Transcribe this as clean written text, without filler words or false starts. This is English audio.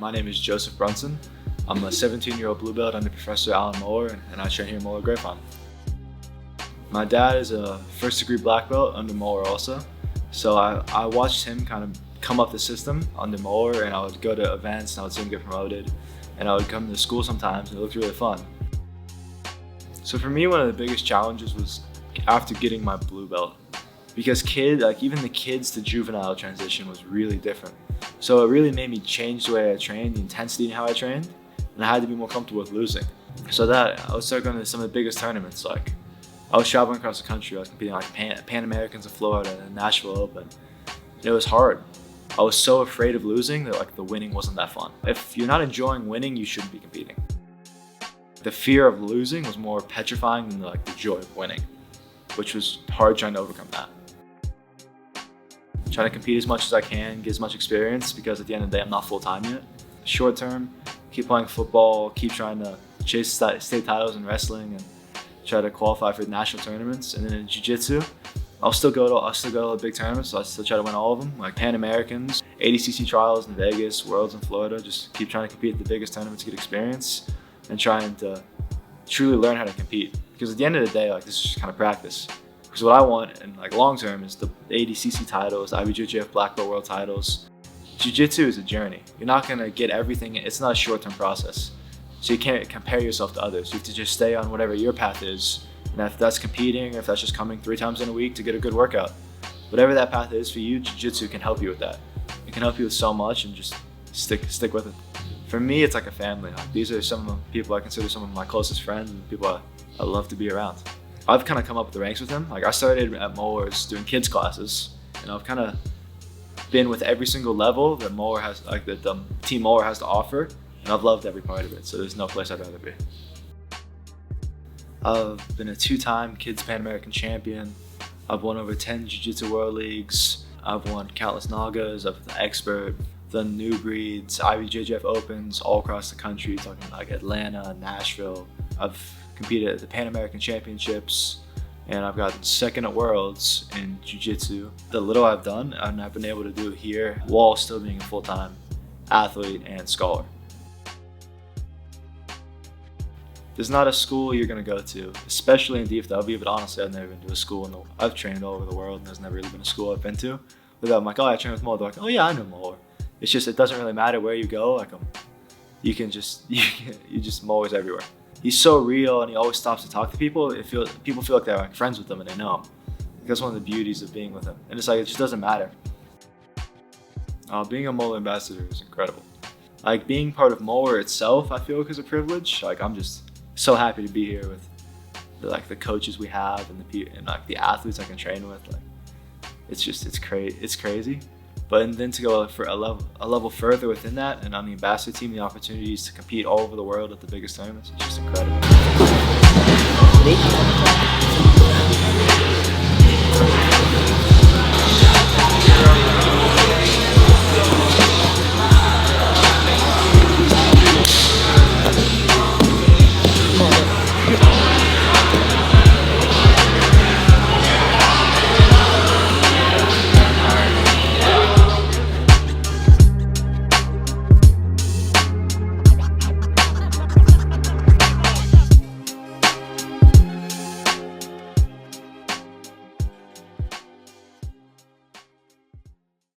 My name is Joseph Brunson. I'm a 17-year-old blue belt under Professor Alan Mohler, and I train here at Mohler Grapevine. My dad is a first-degree black belt under Mohler also, so I watched him kind of come up the system under Mohler, and I would go to events and I would see him get promoted, and I would come to school sometimes, and it looked really fun. So for me, one of the biggest challenges was after getting my blue belt, because even the kids to juvenile transition was really different. So it really made me change the way I trained, the intensity in how I trained, and I had to be more comfortable with losing. So that I would start going to some of the biggest tournaments. Like I was traveling across the country. I was competing like Pan Americans in Florida and Nashville Open. It was hard. I was so afraid of losing that like the winning wasn't that fun. If you're not enjoying winning, you shouldn't be competing. The fear of losing was more petrifying than the joy of winning, which was hard trying to overcome that. Trying to compete as much as I can, get as much experience, because at the end of the day, I'm not full-time yet. Short term, keep playing football, keep trying to chase state titles in wrestling, and try to qualify for national tournaments. And then in jiu-jitsu, I'll still go to the big tournaments, so I still try to win all of them, like Pan Americans, ADCC trials in Vegas, Worlds in Florida. Just keep trying to compete at the biggest tournaments to get experience, and trying to truly learn how to compete. Because at the end of the day, this is just kind of practice. Because what I want in long term is the ADCC titles, IBJJF Black Belt World titles. Jiu-jitsu is a journey. You're not gonna get everything. It's not a short-term process. So you can't compare yourself to others. You have to just stay on whatever your path is. And if that's competing, or if that's just coming 3 times in a week to get a good workout, whatever that path is for you, jiu-jitsu can help you with that. It can help you with so much, and just stick with it. For me, it's like a family. These are some of the people I consider some of my closest friends and people I love to be around. I've kind of come up the ranks with him. I started at Mohler's doing kids classes, and I've kind of been with every single level that Mohler has, that the team Mohler has to offer, and I've loved every part of it. So there's no place I'd rather be. I've been a 2-time kids Pan American champion. I've won over 10 Jiu-Jitsu World Leagues. I've won countless Nagas. I've been expert, done new breeds, IBJJF Opens all across the country, talking like Atlanta, Nashville. I've competed at the Pan American Championships, and I've gotten second at Worlds in Jiu-Jitsu. The little I've done, and I've been able to do it here while still being a full-time athlete and scholar. There's not a school you're gonna go to, especially in DFW, but honestly, I've never been to a school. I've trained all over the world, and there's never really been a school I've been to without I'm like, oh, I train with Mohler. They're like, oh yeah, I know Mohler. It's just, it doesn't really matter where you go. Mohler's everywhere. He's so real, and he always stops to talk to people. People feel like they're friends with him, and they know him. That's one of the beauties of being with him. And it's it just doesn't matter. Being a Mohler ambassador is incredible. Being part of Mohler itself, I feel is a privilege. I'm just so happy to be here with the coaches we have, and the athletes I can train with. It's crazy. But then to go for a level further within that, and on the ambassador team, the opportunities to compete all over the world at the biggest tournaments, it's just incredible.